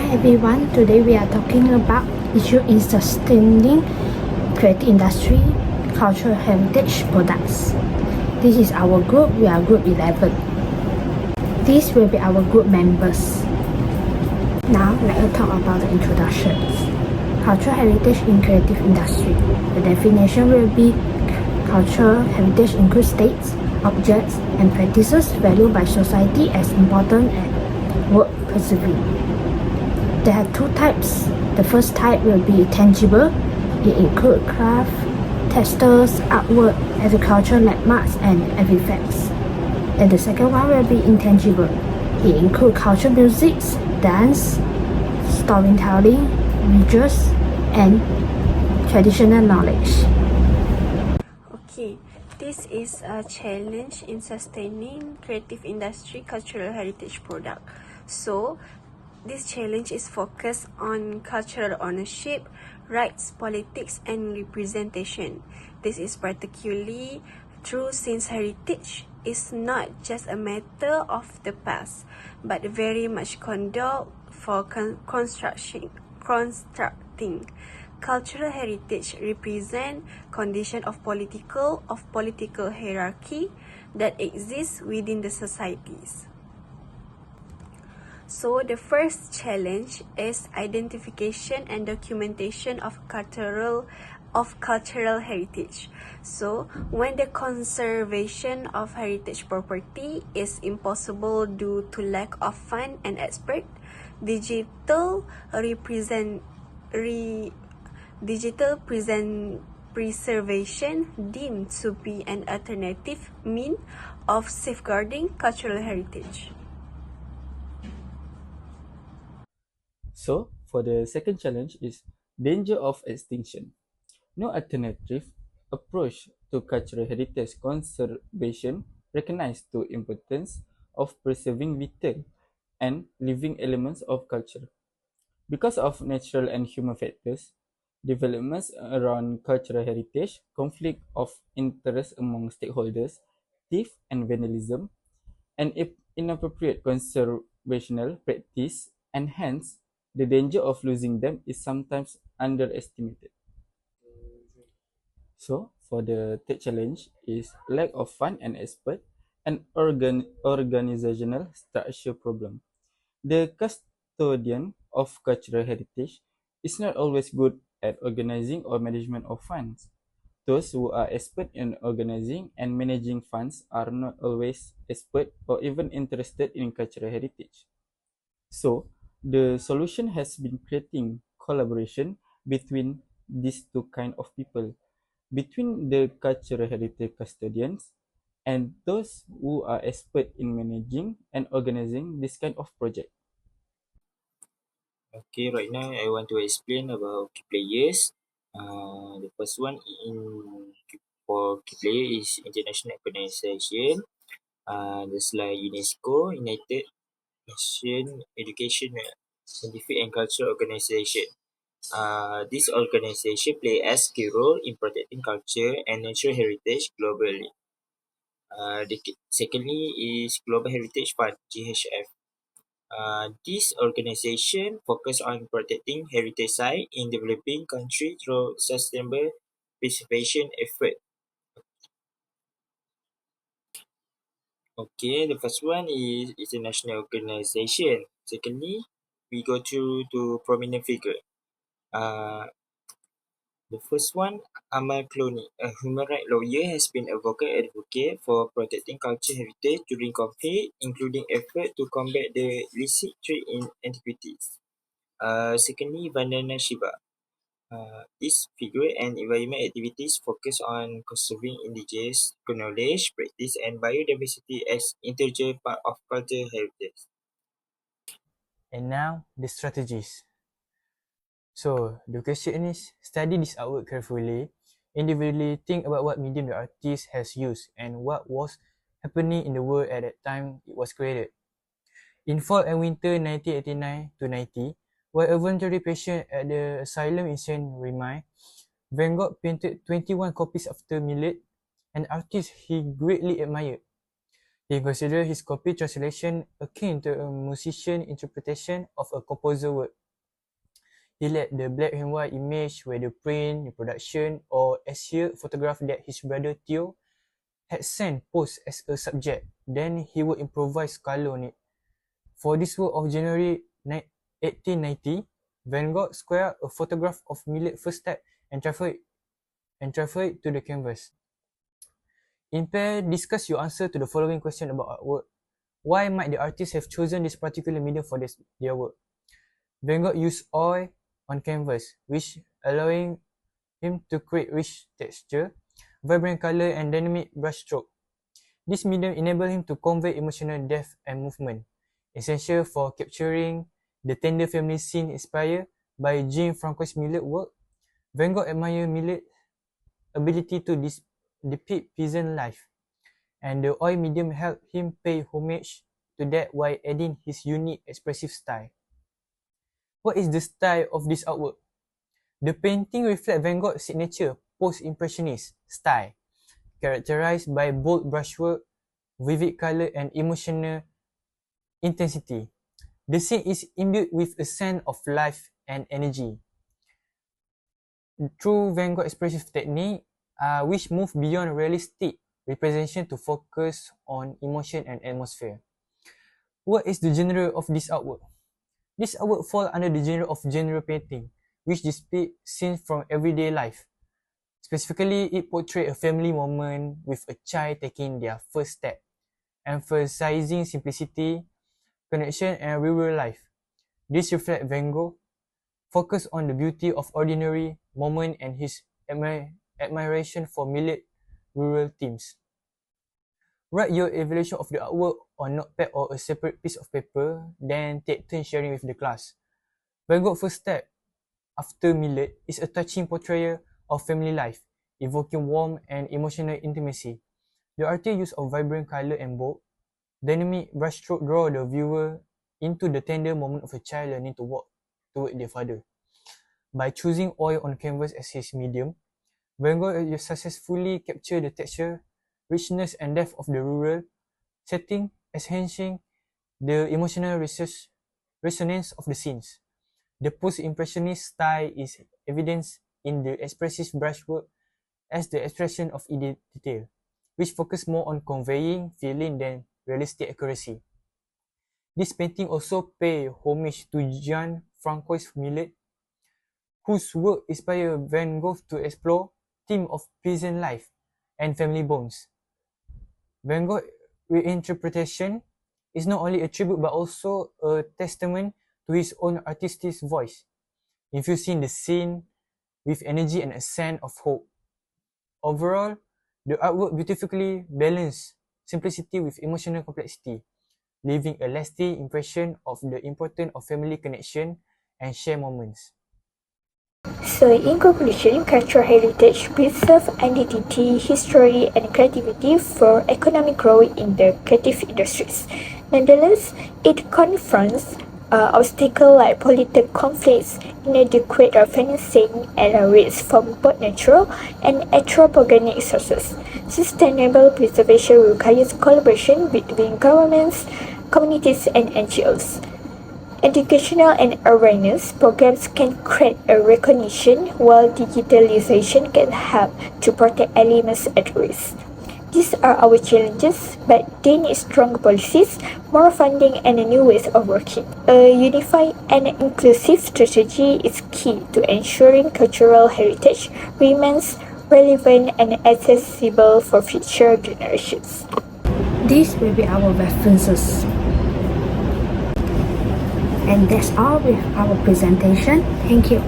everyone, today we are talking about issue in sustaining creative industry, cultural heritage products. This is our group, we are group 11. These will be our group members. Now let us talk about the introductions. Cultural heritage in creative industry. The definition will be cultural heritage includes states, objects, and practices valued by society as important and worth preserving. There are two types. The first type will be tangible. It includes craft, textiles, artwork, agricultural landmarks, and artifacts. And the second one will be intangible. It includes cultural music, dance, storytelling, rituals, and traditional knowledge. Okay, this is a challenge in sustaining creative industry cultural heritage product. So, this challenge is focused on cultural ownership, rights, politics, and representation. This is particularly true since heritage is not just a matter of the past, but very much conduct for constructing. Cultural heritage represent condition of political hierarchy that exists within the societies. So the first challenge is identification and documentation of cultural heritage. So when the conservation of heritage property is impossible due to lack of fund and expert, digital preservation deemed to be an alternative mean of safeguarding cultural heritage. So, for the second challenge is danger of extinction. No alternative approach to cultural heritage conservation recognizes the importance of preserving vital and living elements of culture. Because of natural and human factors, developments around cultural heritage, conflict of interest among stakeholders, theft and vandalism, and inappropriate conservational practice, and hence the danger of losing them is sometimes underestimated. So, for the third challenge is lack of fund and expert and organizational structure problem. The custodian of cultural heritage is not always good at organizing or management of funds. Those who are expert in organizing and managing funds are not always expert or even interested in cultural heritage. So, the solution has been creating collaboration between these two kind of people, between the cultural heritage custodians and those who are expert in managing and organizing this kind of project. Okay, right now I want to explain about key players. The first one for key player is international organization. Just like UNESCO, United Nations Education, Scientific and Cultural Organization. This organization play a key role in protecting culture and natural heritage globally. Secondly is Global Heritage Fund (GHF). This organization focus on protecting heritage sites in developing countries through sustainable preservation effort. Okay, the first one is international organization. Secondly, we go to prominent figure. The first one, Amal Clooney, a human rights lawyer, has been a vocal advocate for protecting cultural heritage during conflict, including efforts to combat the illicit trade in antiquities. Secondly, Vandana Shiva. This figure and environment activities focus on conserving indigenous knowledge, practice, and biodiversity as integral part of cultural heritage. And now, the strategies. So, the question is, study this artwork carefully, individually think about what medium the artist has used and what was happening in the world at that time it was created. In fall and winter 1989 to 90, while a voluntary patient at the asylum in Saint Remy, Van Gogh painted 21 copies after Millet, an artist he greatly admired. He considered his copy translation akin to a musician's interpretation of a composer's work. He let the black and white image where the print, the production, or as here photograph that his brother Theo had sent post as a subject. Then he would improvise color on it. For this work of January 1890, Van Gogh squared a photograph of Millet's first step and transferred it to the canvas. In pair, discuss your answer to the following question about artwork. Why might the artist have chosen this particular medium for their work? Van Gogh used oil on canvas, which allowing him to create rich texture, vibrant color, and dynamic brushstroke. This medium enabled him to convey emotional depth and movement, essential for capturing the tender family scene inspired by Jean-Francois Millet's work. Van Gogh admired Millet's ability to depict peasant life, and the oil medium helped him pay homage to that while adding his unique expressive style. What is the style of this artwork? The painting reflects Van Gogh's signature post-impressionist style, characterized by bold brushwork, vivid color, and emotional intensity. The scene is imbued with a sense of life and energy. Through Van Gogh's expressive technique, which moved beyond realistic representation to focus on emotion and atmosphere. What is the genre of this artwork? This artwork falls under the genre of genre painting, which depicts scenes from everyday life. Specifically, it portrays a family moment with a child taking their first step, emphasizing simplicity, connection, and rural life. This reflects Van Gogh focus on the beauty of ordinary moment and his admiration for Millet's rural themes. Write your evaluation of the artwork on notepad or a separate piece of paper, then take turns sharing with the class. Van Gogh's first step after Millet is a touching portrayal of family life, evoking warmth and emotional intimacy. The artist's use of vibrant color and bold, dynamic brushstroke draw the viewer into the tender moment of a child learning to walk toward their father. By choosing oil on canvas as his medium, Van Gogh successfully captured the texture, richness, and depth of the rural setting, enhancing the emotional resonance of the scenes. The post-impressionist style is evidenced in the expressive brushwork as the expression of detail, which focus more on conveying feeling than realistic accuracy. This painting also pays homage to Jean-Francois Millet, whose work inspired Van Gogh to explore theme of peasant life and family bonds. Van Gogh's reinterpretation is not only a tribute but also a testament to his own artistic voice, infusing the scene with energy and a sense of hope. Overall, the artwork beautifully balances simplicity with emotional complexity, leaving a lasting impression of the importance of family connection and shared moments. So in conclusion, cultural heritage preserves identity, history, and creativity for economic growth in the creative industries. Nonetheless, it confronts obstacles like political conflicts, inadequate financing, and risks from both natural and anthropogenic sources. Sustainable preservation requires collaboration between governments, communities, and NGOs. Educational and awareness programs can create a recognition, while digitalization can help to protect elements at risk. These are our challenges, but they need strong policies, more funding, and new ways of working. A unified and inclusive strategy is key to ensuring cultural heritage remains relevant and accessible for future generations. These will be our references. And that's all with our presentation. Thank you.